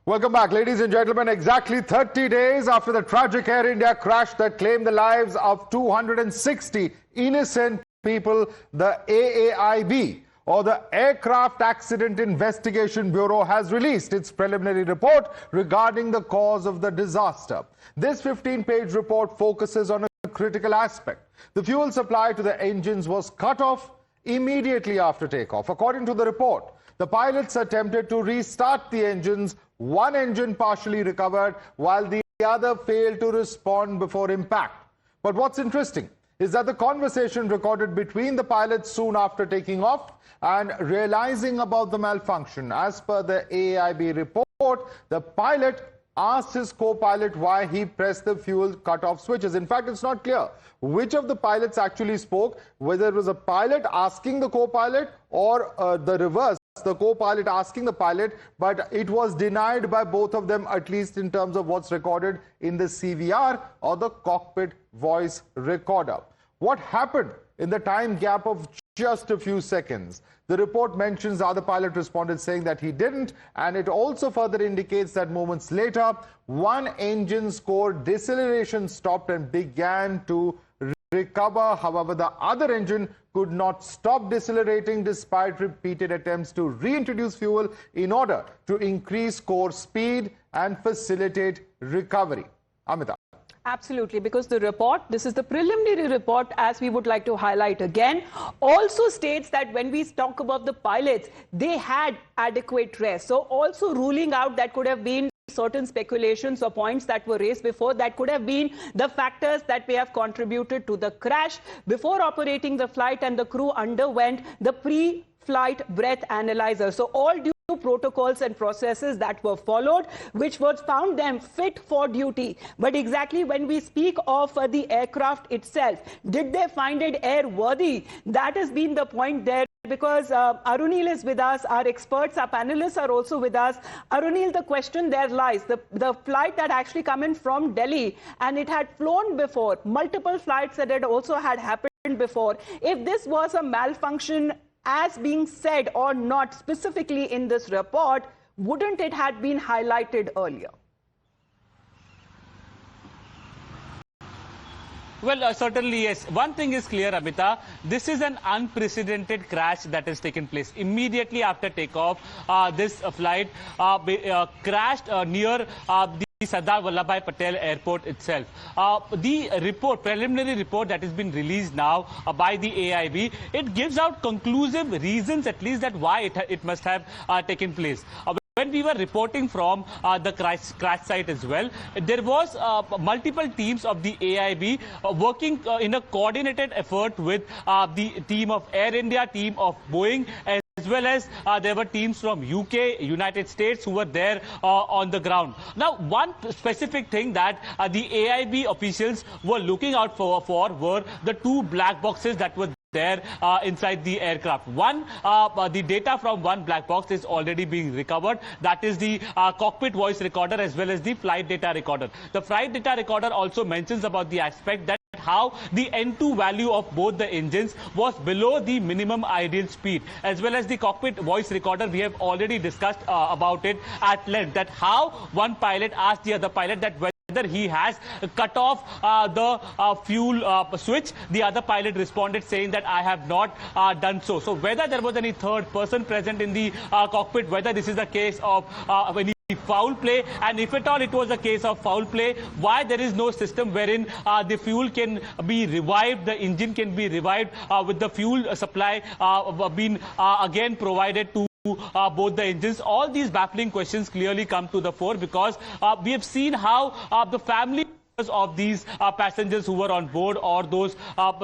Welcome back, ladies and gentlemen. Exactly 30 days after the tragic Air India crash that claimed the lives of 260 innocent people, the AAIB, or the Aircraft Accident Investigation Bureau, has released its preliminary report regarding the cause of the disaster. This 15-page report focuses on a critical aspect. The fuel supply to the engines was cut off immediately after takeoff. According to the report, the pilots attempted to restart the engines. One engine partially recovered, while the other failed to respond before impact. But what's interesting is that the conversation recorded between the pilots soon after taking off and realizing about the malfunction. As per the AAIB report, the pilot asked his co-pilot why he pressed the fuel cut-off switches. In fact, it's not clear which of the pilots actually spoke, whether it was a pilot asking the co-pilot or the reverse, the co-pilot asking the pilot, but it was denied by both of them, at least in terms of what's recorded in the CVR or the cockpit voice recorder. What happened in the time gap of just a few seconds? The report mentions the other pilot responded saying that he didn't, and it also further indicates that moments later, one engine's core deceleration stopped and began to recover. However, the other engine could not stop decelerating despite repeated attempts to reintroduce fuel in order to increase core speed and facilitate recovery. Amita. Absolutely, because the report, this is the preliminary report, as we would like to highlight again, also states that when we talk about the pilots, they had adequate rest. So also ruling out that could have been certain speculations or points that were raised before, that could have been the factors that may have contributed to the crash. Before operating the flight, and the crew underwent the pre-flight breath analyzer. So all due protocols and processes that were followed, which was found them fit for duty. But exactly when we speak of the aircraft itself, did they find it airworthy? That has been the point there. Because Arunil is with us, our experts, our panelists are also with us. Arunil, the question there lies. The flight that actually come in from Delhi, and it had flown before, multiple flights that had also had happened before. If this was a malfunction as being said or not specifically in this report, wouldn't it have been highlighted earlier? Well, certainly, yes. One thing is clear, Amita. This is an unprecedented crash that has taken place. Immediately after takeoff, this flight crashed near the Sardar Vallabhbhai Patel Airport itself. The report, preliminary report that has been released now by the AAIB, it gives out conclusive reasons, at least, that why it must have taken place. When we were reporting from the crash site as well, there was multiple teams of the AAIB working in a coordinated effort with the team of Air India, team of Boeing, as well as there were teams from UK, United States, who were there on the ground. Now, one specific thing that the AAIB officials were looking out for were the two black boxes that were there inside the aircraft. One, the data from one black box is already being recovered. That is the cockpit voice recorder as well as the flight data recorder. The flight data recorder also mentions about the aspect that how the N2 value of both the engines was below the minimum ideal speed, as well as the cockpit voice recorder. We have already discussed about it at length, that how one pilot asked the other pilot that whether he has cut off the fuel switch. The other pilot responded saying that I have not done so. So whether there was any third person present in the cockpit, whether this is a case of any foul play, and if at all it was a case of foul play, why there is no system wherein the fuel can be revived, the engine can be revived with the fuel supply being again provided to both the engines. All these baffling questions clearly come to the fore, because we have seen how the family of these passengers who were on board, or those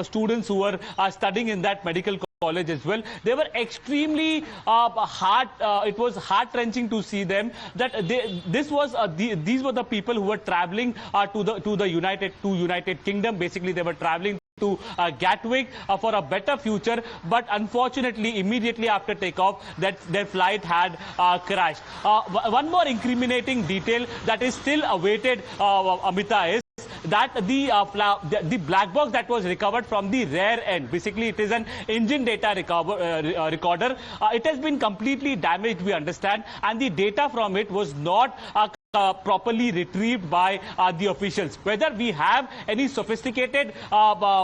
students who were studying in that medical college as well, they were extremely it was heart-wrenching to see them, that these were the people who were traveling to the United Kingdom. Basically, they were traveling to Gatwick for a better future, but unfortunately immediately after takeoff that their flight had crashed. One more incriminating detail that is still awaited, Amita, is that the black box that was recovered from the rear end, basically it is an engine data recorder. It has been completely damaged, we understand, and the data from it was not properly retrieved by the officials. Whether we have any sophisticated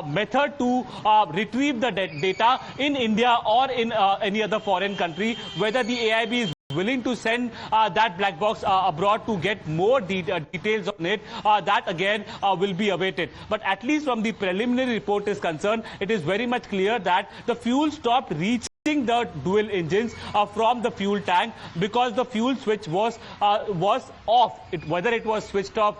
method to retrieve the data in India or in any other foreign country, whether the AIB is willing to send that black box abroad to get more details on it, that again will be awaited. But at least from the preliminary report is concerned, it is very much clear that the fuel stopped reaching the dual engines from the fuel tank because the fuel switch was off. Whether it was switched off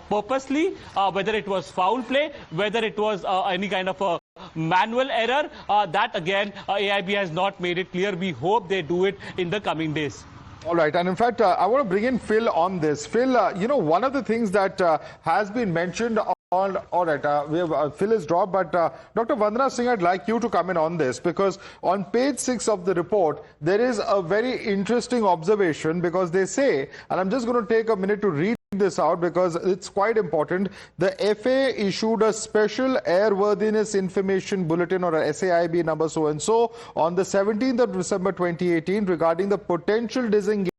purposely, whether it was foul play, whether it was any kind of a manual error, that again AIB has not made it clear. We hope they do it in the coming days. All right, and in fact, I want to bring in Phil on this. Phil, one of the things that has been mentioned all right, we have, Phil is dropped, but Dr. Vandana Singh, I'd like you to come in on this, because on page 6 of the report, there is a very interesting observation, because they say, and I'm just going to take a minute to read this out because it's quite important. The FAA issued a special airworthiness information bulletin, or a SAIB number so and so, on the 17th of December 2018 regarding the potential disengagement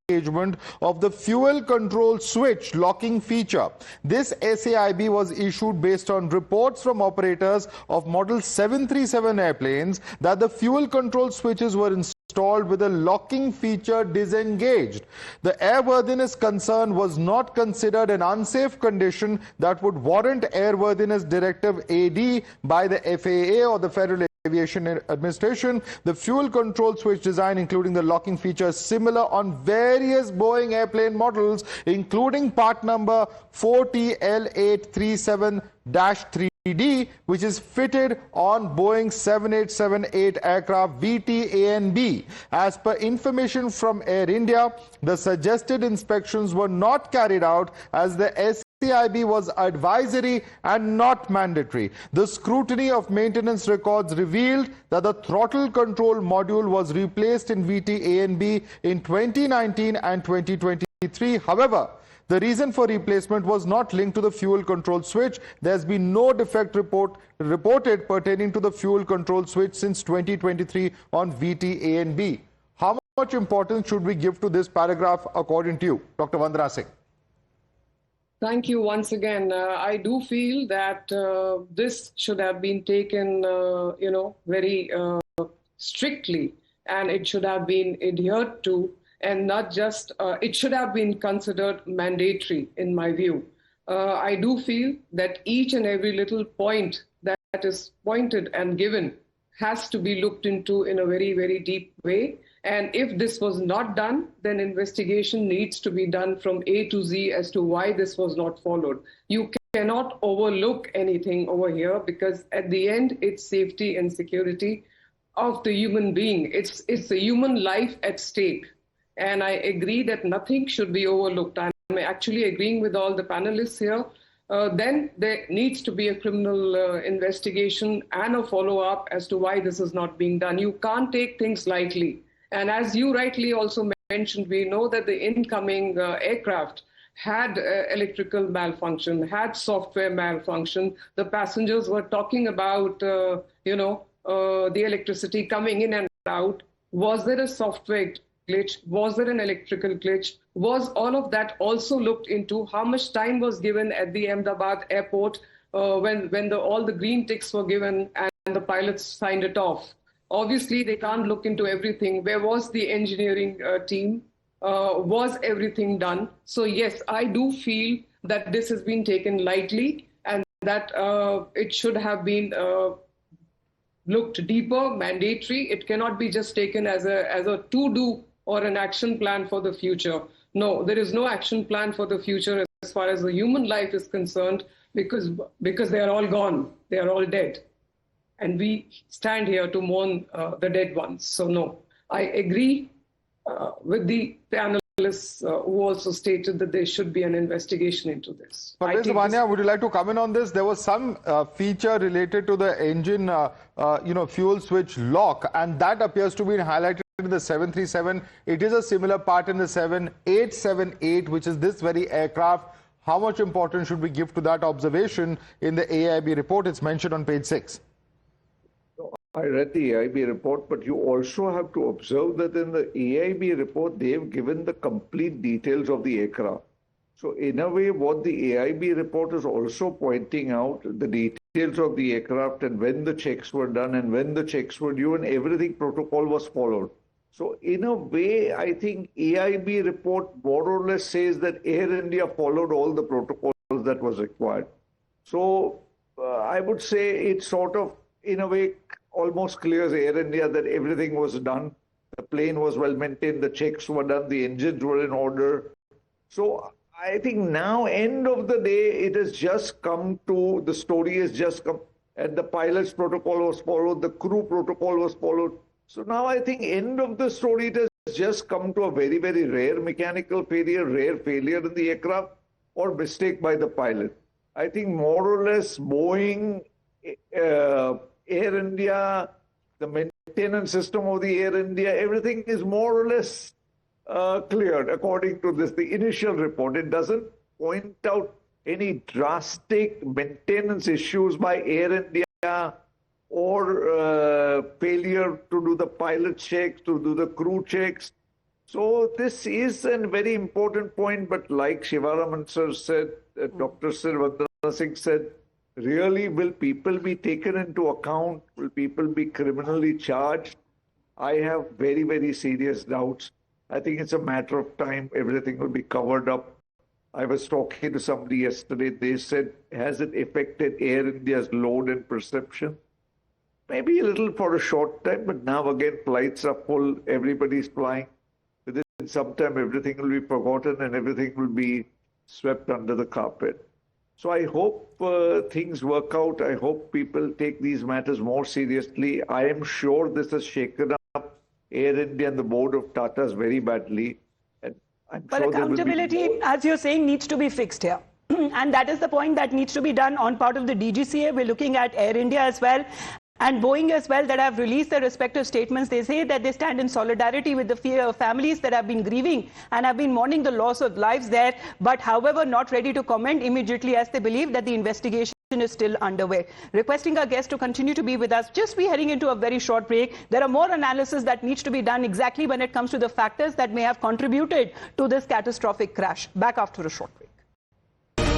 of the fuel control switch locking feature. This SAIB was issued based on reports from operators of model 737 airplanes that the fuel control switches were installed with the locking feature disengaged. The airworthiness concern was not considered an unsafe condition that would warrant Airworthiness Directive AD by the FAA or the Federal Aviation Administration. The fuel control switch design, including the locking feature, is similar on various Boeing airplane models, including part number 4TL837-3D, which is fitted on Boeing 7878 aircraft VT-A and B. As per information from Air India, the suggested inspections were not carried out as the SAIB was advisory and not mandatory. The scrutiny of maintenance records revealed that the throttle control module was replaced in VT-A and B in 2019 and 2023. However, the reason for replacement was not linked to the fuel control switch. There has been no defect reported pertaining to the fuel control switch since 2023 on VT-A and B. How much importance should we give to this paragraph according to you, Dr. Vandana Singh? Thank you once again. I do feel that this should have been taken, very strictly, and it should have been adhered to, and not just, it should have been considered mandatory, in my view. I do feel that each and every little point that is pointed and given has to be looked into in a very, very deep way. And if this was not done, then investigation needs to be done from A to Z as to why this was not followed. You cannot overlook anything over here, because at the end, it's safety and security of the human being. It's a human life at stake. And I agree that nothing should be overlooked. I'm actually agreeing with all the panelists here. Then there needs to be a criminal investigation and a follow-up as to why this is not being done. You can't take things lightly. And as you rightly also mentioned, we know that the incoming aircraft had electrical malfunction, had software malfunction. The passengers were talking about, the electricity coming in and out. Was there a software glitch? Was there an electrical glitch? Was all of that also looked into? How much time was given at the Ahmedabad airport when all the green ticks were given and the pilots signed it off? Obviously, they can't look into everything. Where was the engineering team? Was everything done? So yes, I do feel that this has been taken lightly, and that it should have been looked deeper, mandatory. It cannot be just taken as a to-do or an action plan for the future. No, there is no action plan for the future as far as the human life is concerned, because they are all gone. They are all dead. And we stand here to mourn the dead ones. So no, I agree with the panelists who also stated that there should be an investigation into this. But Vanya, would you like to comment on this? There was some feature related to the engine, fuel switch lock, and that appears to be highlighted in the 737. It is a similar part in the 7878, which is this very aircraft. How much importance should we give to that observation in the AAIB report? It's mentioned on page 6. I read the AIB report, but you also have to observe that in the AIB report, they've given the complete details of the aircraft. So in a way, what the AIB report is also pointing out, the details of the aircraft and when the checks were done and when the checks were due and everything protocol was followed. So in a way, I think AIB report more or less says that Air India followed all the protocols that was required. So I would say it sort of, in a way, almost clears Air India that everything was done. The plane was well maintained, the checks were done, the engines were in order. So I think now, end of the day, it has just come to, the story has just come, and the pilot's protocol was followed, the crew protocol was followed. So now I think end of the story, it has just come to a very, very rare mechanical failure, rare failure in the aircraft, or mistake by the pilot. I think more or less Boeing, Air India, the maintenance system of the Air India, everything is more or less cleared according to this, the initial report. It doesn't point out any drastic maintenance issues by Air India or failure to do the pilot checks, to do the crew checks. So this is a very important point, but like Shivaraman sir said, Dr. Vandana Singh said, really, will people be taken into account? Will people be criminally charged? I have very, very serious doubts. I think it's a matter of time. Everything will be covered up. I was talking to somebody yesterday. They said, has it affected Air India's load and perception? Maybe a little for a short time, but now again, flights are full. Everybody's flying. Within some time, everything will be forgotten and everything will be swept under the carpet. So I hope things work out. I hope people take these matters more seriously. I am sure this has shaken up Air India and the board of Tatas very badly. And but accountability, as you're saying, needs to be fixed here. And that is the point that needs to be done on part of the DGCA. We're looking at Air India as well. And Boeing as well, that have released their respective statements. They say that they stand in solidarity with the families that have been grieving and have been mourning the loss of lives there, but however not ready to comment immediately as they believe that the investigation is still underway. Requesting our guests to continue to be with us. Just be heading into a very short break. There are more analysis that needs to be done exactly when it comes to the factors that may have contributed to this catastrophic crash. Back after a short break.